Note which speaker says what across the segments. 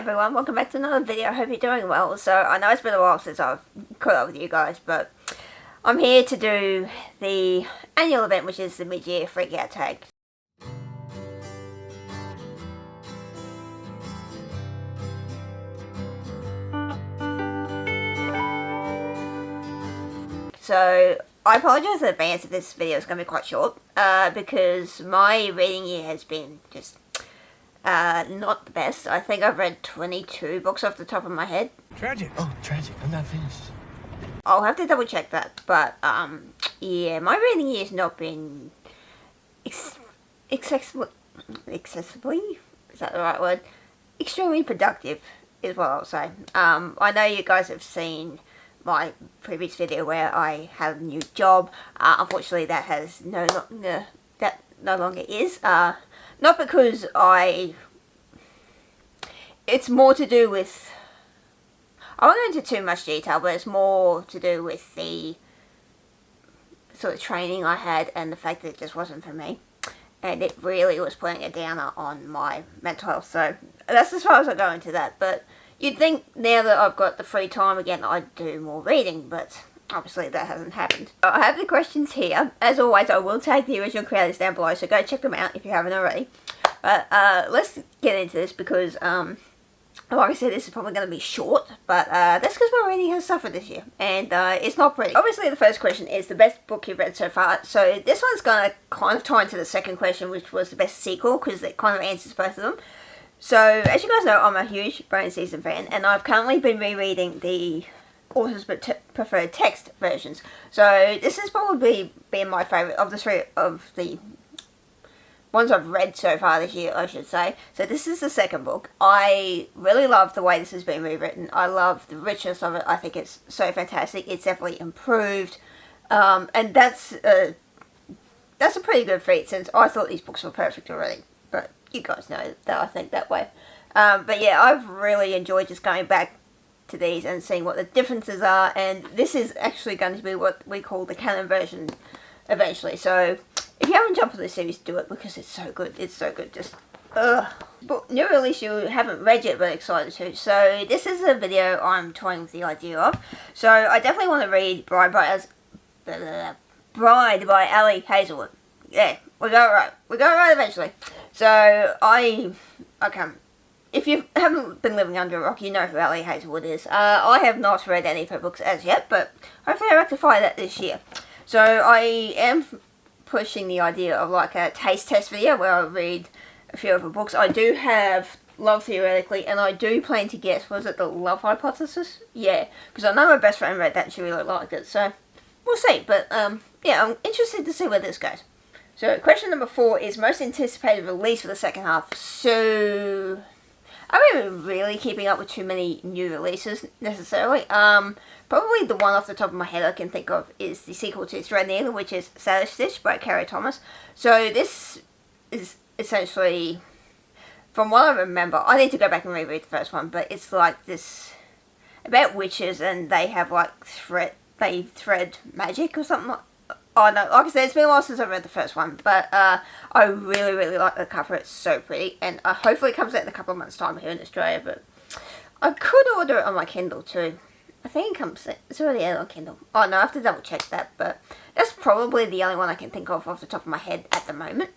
Speaker 1: everyone, welcome back to another video. I hope you're doing well. So I know it's been a while since I've caught up with you guys, but I'm here to do the annual event, which is the mid-year freakout tag. So I apologise in advance if this video is going to be quite short, because my reading year has been just not the best. I think I've read 22 books off the top of my head.
Speaker 2: Tragic. Oh, tragic. I'm not finished.
Speaker 1: I'll have to double check that, but yeah, my reading year has not been excessively, is that the right word? Extremely productive is what I'll say. I know you guys have seen my previous video where I have a new job. Unfortunately, that has no longer is. Not because it's more to do with, I won't go into too much detail, but it's more to do with the sort of training I had and the fact that it just wasn't for me. And it really was putting a downer on my mental health. So that's as far as I go into that. But you'd think now that I've got the free time again, I'd do more reading, but obviously that hasn't happened. I have the questions here. As always, I will tag the original creators down below, so go check them out if you haven't already. But let's get into this because, like I said, this is probably going to be short, but that's because my reading has suffered this year, and it's not pretty. Obviously, the first question is the best book you've read so far, so this one's going to kind of tie into the second question, which was the best sequel, because it kind of answers both of them. So, as you guys know, I'm a huge Brain Season fan, and I've currently been rereading the author's preferred text versions. So, this has probably been my favourite of the three of the ones I've read so far this year, I should say. So, this is the second book. I really love the way this has been rewritten. I love the richness of it. I think it's so fantastic. It's definitely improved. And that's a pretty good feat, since I thought these books were perfect already. But you guys know that I think that way. But yeah, I've really enjoyed just going back to these and seeing what the differences are. And this is actually going to be what we call the canon version eventually. So if you haven't jumped on this series, do it, because it's so good. It's so good. Just, But new release you haven't read yet, but excited to. So this is a video I'm toying with the idea of. So I definitely want to read Bride by Ali Hazelwood. Yeah, we got it right. We got it right eventually. So, okay, if you haven't been living under a rock, you know who Ali Hazelwood is. I have not read any of her books as yet, but hopefully I rectify that this year. So, I am pushing the idea of like a taste test video where I read a few of her books. I do have Love Theoretically, and I do plan to guess, was it The Love Hypothesis? Yeah, because I know my best friend read that and she really liked it, so we'll see. But, yeah, I'm interested to see where this goes. So, question number 4 is most anticipated release for the second half. So, I haven't been really keeping up with too many new releases, necessarily. Probably the one off the top of my head I can think of is the sequel to Thread Needle, which is Sailor Stitch by Carrie Thomas. So, this is essentially, from what I remember, I need to go back and reread the first one, but it's like this, about witches, and they have like they thread magic or something like. Oh no, like I said, it's been a while since I read the first one, but I really, really like the cover. It's so pretty, and hopefully it comes out in a couple of months' time here in Australia, but I could order it on my Kindle too. I think it's already out on Kindle. Oh no, I have to double check that, but that's probably the only one I can think of off the top of my head at the moment.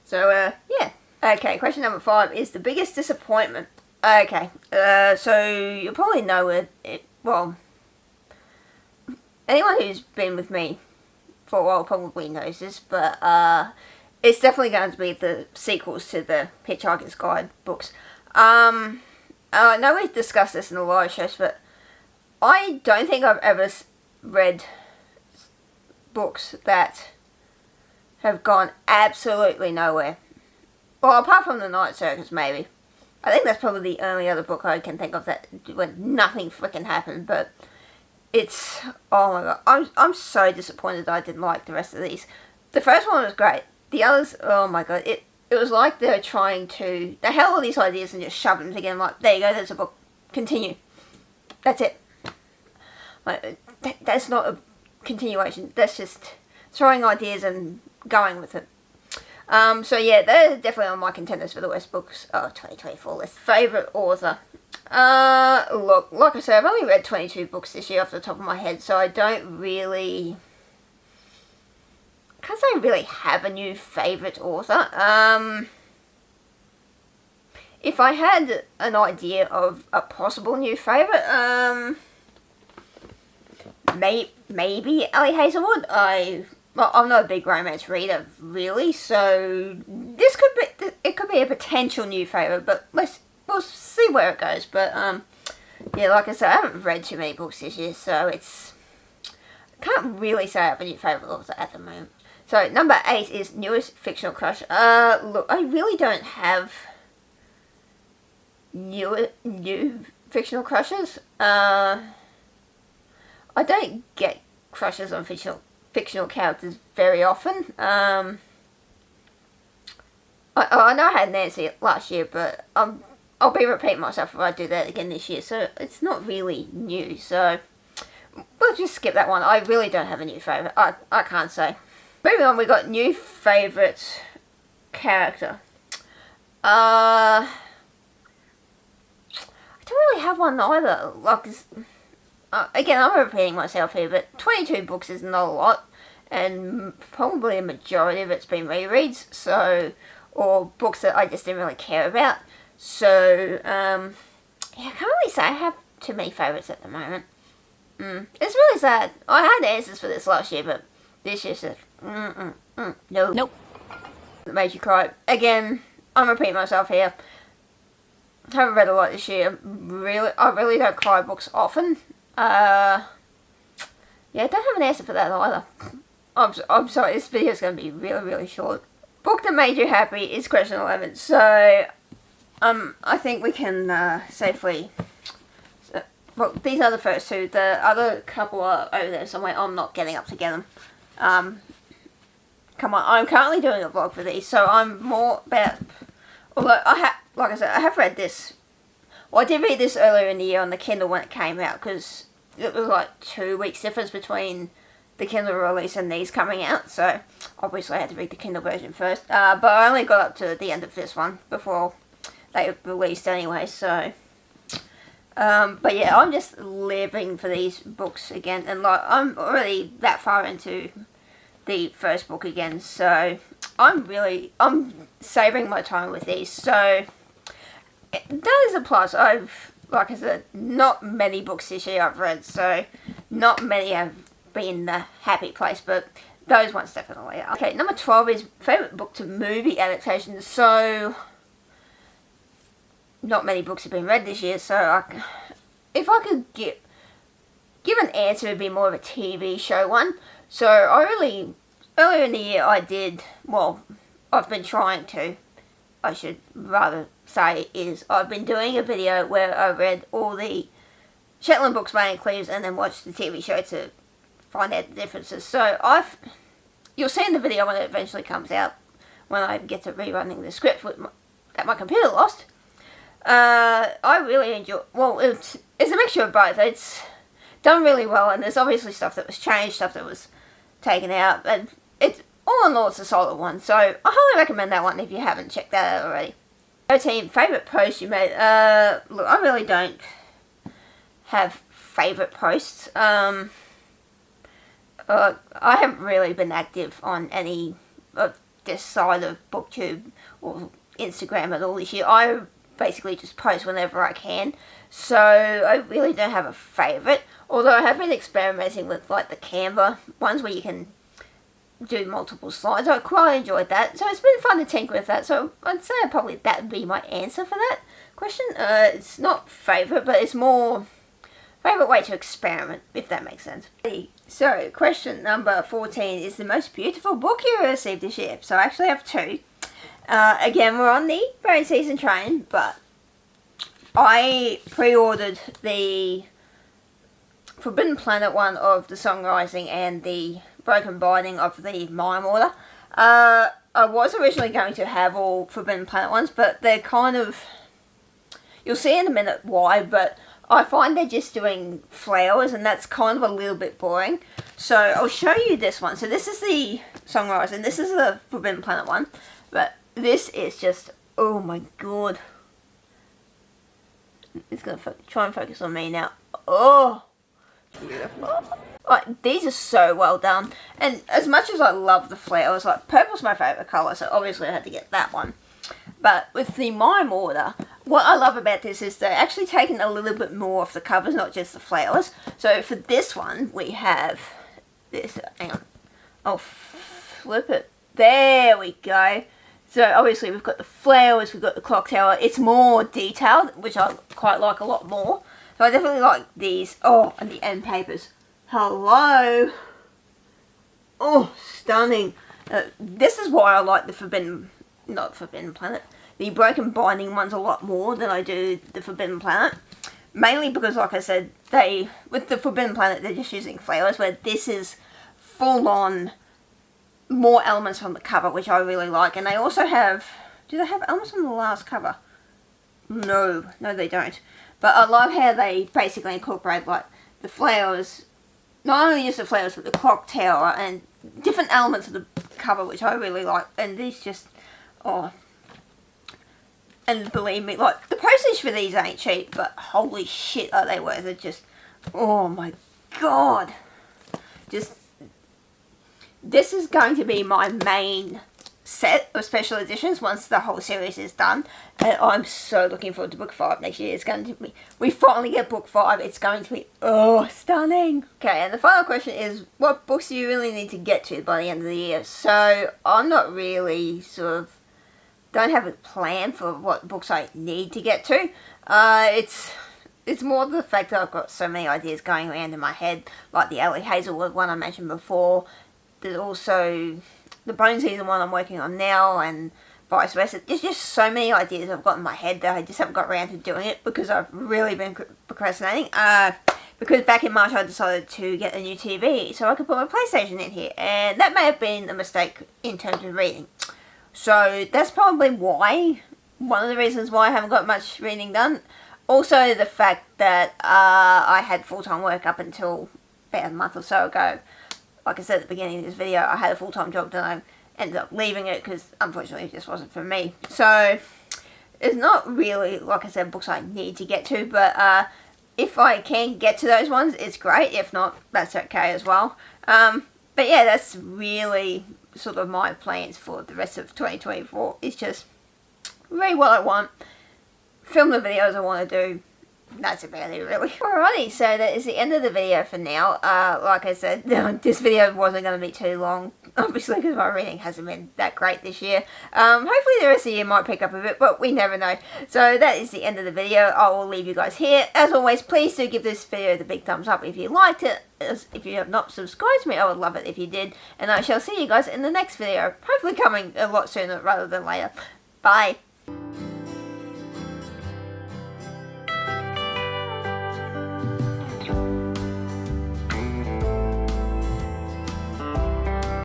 Speaker 1: So, yeah. Okay, question number 5 is the biggest disappointment. Okay, so you'll probably know it, well, anyone who's been with me for a while probably knows this, but it's definitely going to be the sequels to the Hitchhiker's Guide books. I know we've discussed this in the live shows, but I don't think I've ever read books that have gone absolutely nowhere. Well, apart from The Night Circus, maybe. I think that's probably the only other book I can think of that when nothing freaking happened, but it's, oh my god, I'm so disappointed that I didn't like the rest of these. The first one was great. The others, oh my god, it was like they were trying to, they had all these ideas and just shoved them together, like, there you go, there's a book, continue. That's it. Like, that's not a continuation, that's just throwing ideas and going with it. So yeah, they're definitely on my contenders for the worst books of 2024 list. Favourite author? Look, like I said, I've only read 22 books this year off the top of my head, so I don't really... can't say I really have a new favourite author. If I had an idea of a possible new favourite, maybe Ellie Hazelwood. I'm not a big romance reader, really, so it could be a potential new favourite, but we'll see where it goes. But yeah, like I said, I haven't read too many books this year, so I can't really say I have a new favourite author at the moment. So number 8 is newest fictional crush. Look, I really don't have new fictional crushes. I don't get crushes on fictional characters very often. I know I had Nancy last year, but I'll be repeating myself if I do that again this year, so it's not really new, so we'll just skip that one. I really don't have a new favourite. I can't say. Moving on, we got new favourite character. I don't really have one either. Like, again, I'm repeating myself here, but 22 books is not a lot, and probably a majority of it's been rereads, so, or books that I just didn't really care about. So, yeah, I can't really say I have too many favourites at the moment. It's really sad. I had answers for this last year, but this year said, no. Nope. It made you cry. Again, I'm repeating myself here. I haven't read a lot this year. I really don't cry books often. Yeah, I don't have an answer for that either. I'm sorry, this video is going to be really, really short. Book that made you happy is question 11. So, I think we can safely... well, these are the first two. The other couple are over there somewhere. I'm not getting up to get them. Come on, I'm currently doing a vlog for these, so I'm more about... Although, like I said, I have read this. Well, I did read this earlier in the year on the Kindle when it came out, because it was like 2 weeks difference between the Kindle release and these coming out, so obviously I had to read the Kindle version first. But I only got up to the end of this one before they released anyway, so... but yeah, I'm just living for these books again, and like, I'm already that far into the first book again, so I'm saving my time with these, so that is a plus. Like I said, not many books this year I've read, so not many have been the happy place, but those ones definitely are. Okay, number 12 is favourite book to movie adaptation, so not many books have been read this year, so if I could give an answer, it would be more of a TV show one. So earlier in the year I've been trying to, I should rather say, I've been doing a video where I read all the Shetland books by Anne Cleves and then watched the TV show to find out the differences. So you'll see in the video when it eventually comes out, when I get to rerunning the script that my computer lost. I really enjoy... Well, it's a mixture of both. It's done really well, and there's obviously stuff that was changed, stuff that was taken out, and it's all in all, it's a solid one. So I highly recommend that one if you haven't checked that out already. 13, favourite post you made. Look, I really don't have favourite posts. I haven't really been active on any of this side of BookTube or Instagram at all this year. I basically just post whenever I can, so I really don't have a favourite, although I have been experimenting with like the Canva ones where you can do multiple slides. I quite enjoyed that, so it's been fun to tinker with that, so I'd say probably that would be my answer for that question. It's not favourite, but it's more favourite way to experiment, if that makes sense. So, question number 14 is the most beautiful book you received this year. So I actually have two. Again, we're on the Brain Season train, but I pre-ordered the Forbidden Planet one of the Song Rising and the Broken Binding of the Mime Order. I was originally going to have all Forbidden Planet ones, but they're kind of... You'll see in a minute why, but I find they're just doing flowers, and that's kind of a little bit boring. So I'll show you this one. So this is the Song Rising, this is the Forbidden Planet one. But this is just, oh my god. It's going to try and focus on me now. Oh, beautiful. Like, these are so well done. And as much as I love the flowers, like, purple's my favourite colour, so obviously I had to get that one. But with the mime order, what I love about this is they're actually taking a little bit more off the covers, not just the flowers. So for this one, we have this. Hang on. I'll flip it. There we go. So obviously we've got the flowers, we've got the clock tower. It's more detailed, which I quite like a lot more. So I definitely like these. Oh, and the end papers. Hello. Oh, stunning. This is why I like the not Forbidden Planet, the Broken Binding ones a lot more than I do the Forbidden Planet. Mainly because, like I said, with the Forbidden Planet, they're just using flowers, where this is full on more elements from the cover, which I really like. And they also have, do they have elements from the last cover? No, they don't. But I love how they basically incorporate, like, the flowers, not only just the flowers, but the clock tower and different elements of the cover, which I really like. And these just, oh, and believe me, like, the postage for these ain't cheap, but holy shit are they worth it. Just, oh my god. Just, this is going to be my main set of special editions once the whole series is done. And I'm so looking forward to book 5 next year. It's going to be, we finally get book 5. It's going to be, oh, stunning. Okay, and the final question is, what books do you really need to get to by the end of the year? So, I'm not really don't have a plan for what books I need to get to. It's more the fact that I've got so many ideas going around in my head, like the Ellie Hazelwood one I mentioned before. There's also the Bone Season one I'm working on now, and vice versa. There's just so many ideas I've got in my head that I just haven't got around to doing it because I've really been procrastinating. Because back in March I decided to get a new TV so I could put my PlayStation in here, and that may have been a mistake in terms of reading. So that's probably one of the reasons why I haven't got much reading done. Also the fact that I had full-time work up until about a month or so ago. Like I said at the beginning of this video, I had a full-time job, then I ended up leaving it because unfortunately it just wasn't for me. So it's not really, like I said, books I need to get to, but if I can get to those ones, it's great. If not, that's okay as well. But yeah, that's really sort of my plans for the rest of 2024. It's just read what I want, film the videos I want to do. That's about it, really. Alrighty, so that is the end of the video for now. Like I said, this video wasn't going to be too long, obviously, because my reading hasn't been that great this year. Hopefully the rest of the year might pick up a bit, but we never know. So that is the end of the video. I will leave you guys here. As always, please do give this video the big thumbs up if you liked it. If you have not subscribed to me, I would love it if you did. And I shall see you guys in the next video, hopefully coming a lot sooner rather than later. Bye.